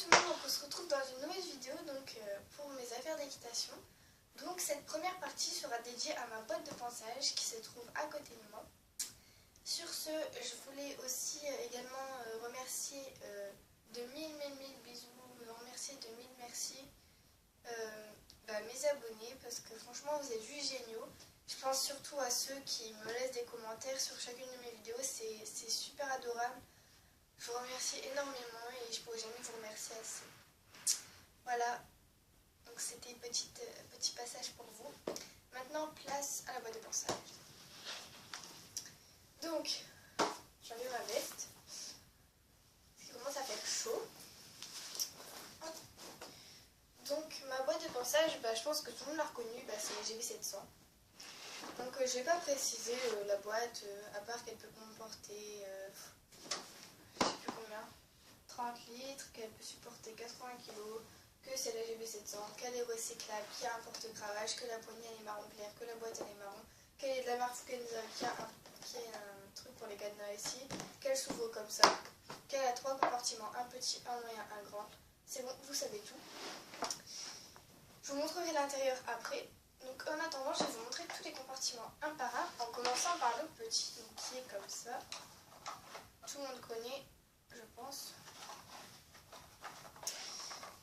tout le monde, donc on se retrouve dans une nouvelle vidéo pour mes affaires d'équitation. Donc cette première partie sera dédiée à ma boîte de ponçage qui se trouve à côté de moi. Sur ce, je voulais aussi également remercier de mille bisous, remercier de mille merci mes abonnés parce que franchement vous êtes juste géniaux. Je pense surtout à ceux qui me laissent des commentaires sur chacune de mes vidéos, c'est super adorable. Je vous remercie énormément et je ne pourrais jamais vous remercier assez. Voilà, donc c'était petit passage pour vous. Maintenant, place à la boîte de ponçage. Donc, j'enlève ma veste. Il commence à faire chaud. Donc, ma boîte de ponçage, je pense que tout le monde l'a reconnue, c'est la GB700. Donc, je ne vais pas préciser la boîte, à part qu'elle peut comporter... je sais plus combien, 30 litres, qu'elle peut supporter 80 kg, que c'est la GB700, qu'elle est recyclable, qu'il y a un porte-cravache, que la poignée elle est marron clair, que la boîte elle est marron, qu'elle est de la marque Fugenza, qu'il y a un truc pour les cadenas ici, qu'elle s'ouvre comme ça, qu'elle a 3 compartiments, un petit, un moyen, un grand. C'est bon, vous savez tout. Je vous montrerai l'intérieur après. Donc en attendant, je vais vous montrer tous les compartiments un par un, en commençant par le petit, donc, qui est comme ça. Tout le monde connaît, je pense.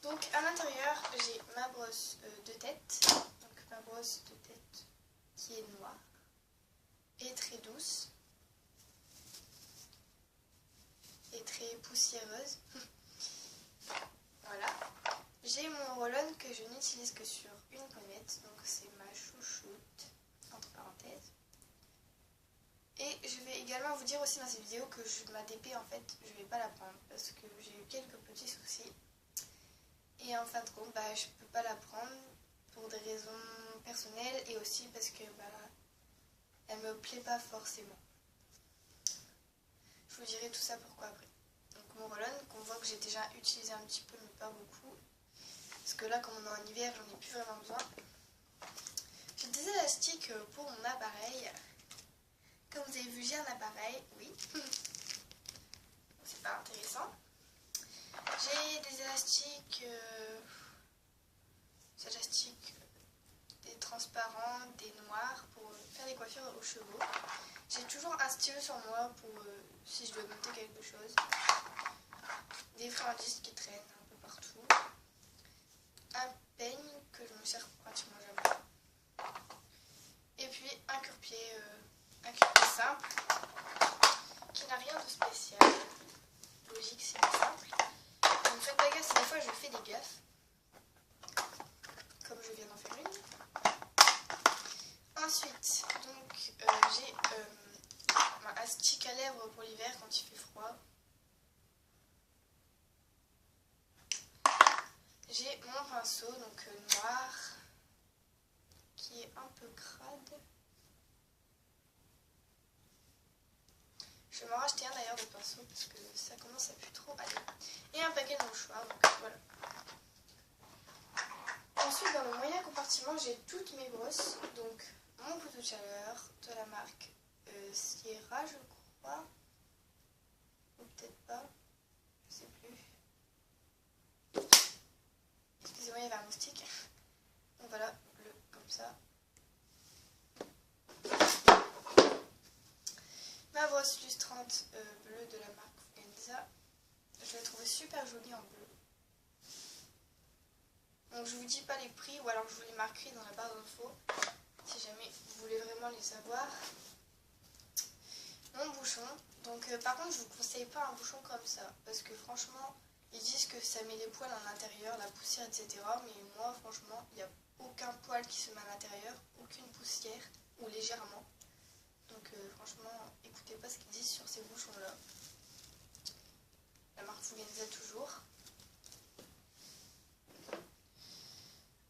Donc à l'intérieur, j'ai ma brosse de tête. Donc ma brosse de tête qui est noire et très douce et très poussiéreuse. Voilà. J'ai mon roll-on que je n'utilise que sur une pommette, donc c'est ma chouchoute, entre parenthèses. Et je vais également vous dire aussi dans cette vidéo que ma DP en fait je ne vais pas la prendre parce que j'ai eu quelques petits soucis. Et en fin de compte je ne peux pas la prendre pour des raisons personnelles et aussi parce que elle me plaît pas forcément. Je vous dirai tout ça pourquoi après. Donc mon roll-on qu'on voit que j'ai déjà utilisé un petit peu mais pas beaucoup. Parce que là comme on est en hiver j'en ai plus vraiment besoin. J'ai des élastiques pour mon appareil. Comme vous avez vu, j'ai un appareil, oui. C'est pas intéressant. J'ai des élastiques, des transparents, des noirs pour faire des coiffures aux chevaux. J'ai toujours un stylo sur moi pour si je dois noter quelque chose. Des friandises qui traînent un peu partout. Un peigne que je me sers pratiquement jamais. Et puis un cure-pied simple qui n'a rien de spécial. Logique, c'est simple. Donc faites pas gaffe, des fois je fais des gaffes. Comme je viens d'en faire une. Ensuite, donc j'ai un stick à lèvres pour l'hiver quand il fait froid. J'ai mon pinceau, donc noir, qui est un peu crade. Je vais m'en racheter un d'ailleurs de pinceau parce que ça commence à plus trop aller. Et un paquet de mouchoirs, donc voilà. Ensuite, dans le moyen compartiment, j'ai toutes mes brosses. Donc mon couteau de chaleur de la marque Sierra, je crois. Ou peut-être pas, je sais plus. Excusez-moi, il y avait un moustique. Donc voilà, bleu comme ça. Ma brosse lustrante bleue de la marque Fugenza. Je l'ai trouvée super jolie en bleu. Donc je vous dis pas les prix ou alors je vous les marquerai dans la barre d'infos si jamais vous voulez vraiment les savoir. Mon bouchon. Donc par contre je vous conseille pas un bouchon comme ça parce que franchement ils disent que ça met les poils à l'intérieur, la poussière etc. Mais moi franchement il n'y a aucun poil qui se met à l'intérieur, aucune poussière ou légèrement. Donc franchement, écoutez pas ce qu'ils disent sur ces bouchons-là. La marque Fugenza toujours.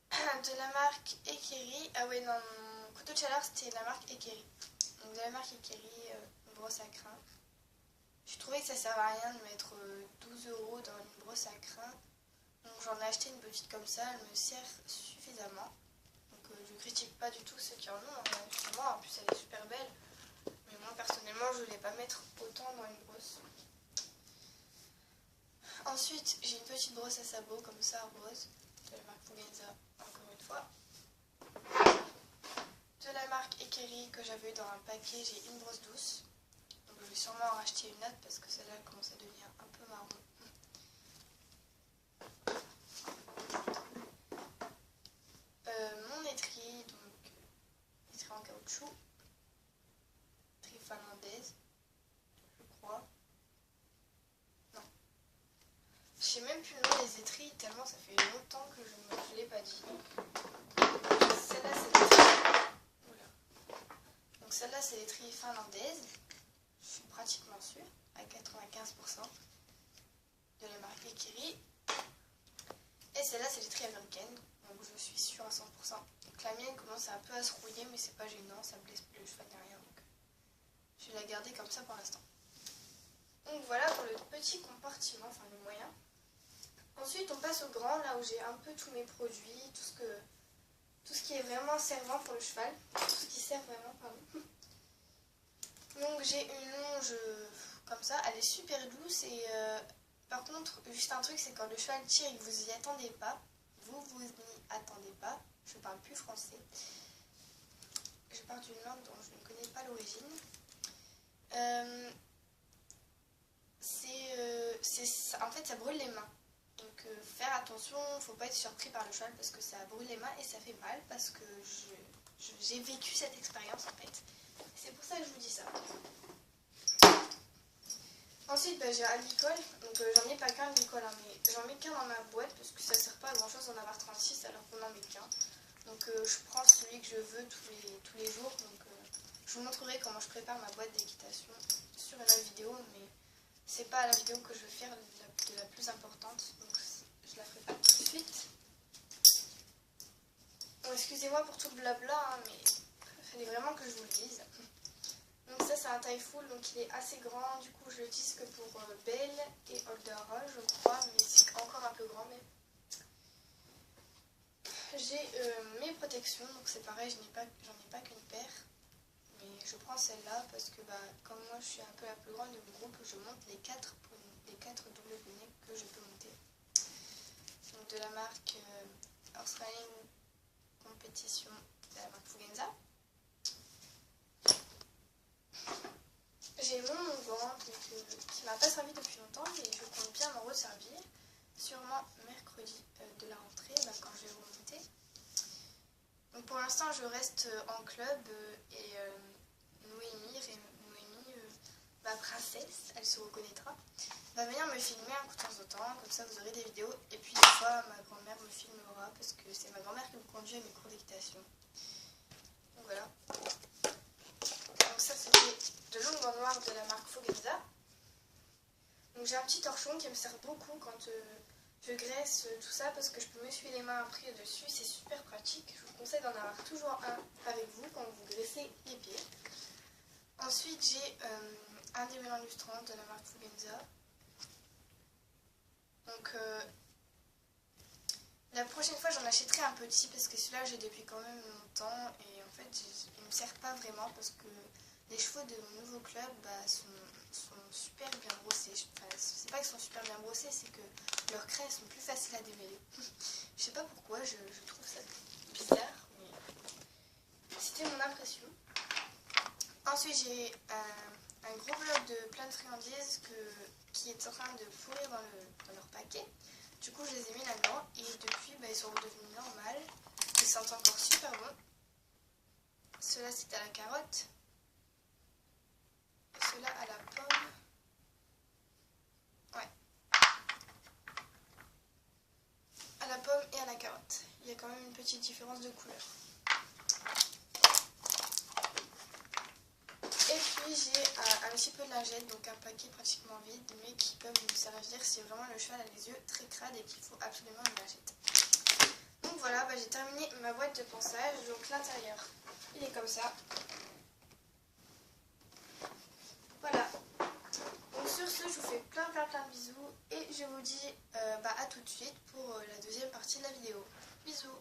De la marque Ekeri. Ah ouais, non, mon couteau de chaleur c'était la marque Ekeri. Donc de la marque Ekeri, une brosse à crin. Je trouvais que ça servait à rien de mettre 12 € dans une brosse à crin. Donc j'en ai acheté une petite comme ça, elle me sert suffisamment. Donc je critique pas du tout ceux qui en ont. Moi en plus elle est super belle. Mais moi personnellement je ne voulais pas mettre autant dans une brosse. Ensuite, j'ai une petite brosse à sabot comme ça, rose, de la marque Fugenza, encore une fois. De la marque Ekeri que j'avais eu dans un paquet, j'ai une brosse douce. Donc je vais sûrement en racheter une autre parce que celle-là commence à devenir un peu marron. Mon étrie, donc étrie en caoutchouc, étrie finlandaise, je crois. Non. Je sais même plus le nom des étries tellement ça fait longtemps que je ne l'ai pas dit. Celle-là c'est l'étrie. Voilà. Donc celle-là c'est l'étrie finlandaise. Je suis pratiquement sûre, à 95%, de la marque Ekeri. Et celle-là c'est l'étrie américaine, donc je suis sûre à 100%. Donc la mienne commence un peu à se rouiller, mais c'est pas gênant, ça blesse plus le cheval ni rien. Donc je vais la garder comme ça pour l'instant. Donc voilà pour le petit compartiment, enfin le moyen. Ensuite on passe au grand, là où j'ai un peu tous mes produits, tout ce qui est vraiment servant pour le cheval, tout ce qui sert vraiment, pardon. Donc j'ai une longe comme ça, elle est super douce et par contre, juste un truc, c'est quand le cheval tire et que vous y attendez pas, vous n'y attendez pas, je parle plus français, je parle d'une langue dont je ne connais pas l'origine. En fait, ça brûle les mains. Donc faire attention, faut pas être surpris par le cheval parce que ça brûle les mains et ça fait mal parce que j'ai vécu cette expérience en fait. C'est pour ça que je vous dis ça. Ensuite, j'ai un licol, donc j'en ai pas qu'un licol, hein, mais j'en mets qu'un dans ma boîte parce que ça sert pas à grand chose d'en avoir 36 alors qu'on en met qu'un. Donc je prends celui que je veux tous les jours. Donc je vous montrerai comment je prépare ma boîte d'équitation sur une autre vidéo, mais c'est pas la vidéo que je vais faire de la plus importante, donc je la ferai pas tout de suite. Bon, excusez-moi pour tout le blabla, hein, mais il fallait vraiment que je vous le dise. Donc ça c'est un taille full, donc il est assez grand, du coup je l'utilise que pour Belle et Olderol je crois, mais c'est encore un peu grand même. J'ai mes protections, donc c'est pareil, j'en ai pas qu'une paire, mais je prends celle-là parce que comme moi je suis un peu la plus grande de mon groupe, je monte les 4 doubles bonnets que je peux monter. Donc de la marque Horse Riding Competition, de la marque Fugenza. J'ai mon ventre qui m'a pas servi depuis longtemps et je compte bien m'en resservir. Sûrement mercredi de la rentrée, quand je vais remonter. Donc pour l'instant je reste en club et Noémie, ma princesse, elle se reconnaîtra, va venir me filmer un coup de temps en temps, comme ça vous aurez des vidéos. Et puis des fois ma grand-mère me filmera parce que c'est ma grand-mère qui me conduit à mes cours d'équitation. Donc voilà. Donc ça c'était de longues gants noirs de la marque Fugenza. Donc j'ai un petit torchon qui me sert beaucoup quand je graisse tout ça parce que je peux m'essuyer les mains après dessus, c'est super pratique. Je vous conseille d'en avoir toujours un avec vous quand vous graissez les pieds. Ensuite j'ai un démêlant lustrant de la marque Fugenza. Donc la prochaine fois j'en achèterai un petit parce que celui-là j'ai depuis quand même longtemps et en fait il ne me sert pas vraiment parce que les chevaux de mon nouveau club sont super bien brossés. Enfin, c'est pas qu'ils sont super bien brossés, c'est que leurs craies sont plus faciles à démêler. Je sais pas pourquoi, je trouve ça bizarre, mais c'était mon impression. Ensuite j'ai un gros bloc de plein de friandises qui est en train de pourrir dans leur paquet. Du coup je les ai mis là-dedans et depuis ils sont redevenus normales. Ils sentent encore super bon. Ceux-là c'est à la carotte. Ceux-là à la pomme. Ouais. À la pomme et à la carotte. Il y a quand même une petite différence de couleur. Et puis j'ai un petit peu de lingette, donc un paquet pratiquement vide, mais qui peut me servir si vraiment le cheval a les yeux très crades et qu'il faut absolument une lingette. Donc voilà, j'ai terminé ma boîte de ponçage. Donc l'intérieur, il est comme ça. Voilà. Donc sur ce, je vous fais plein de bisous et je vous dis à tout de suite pour la deuxième partie de la vidéo. Bisous.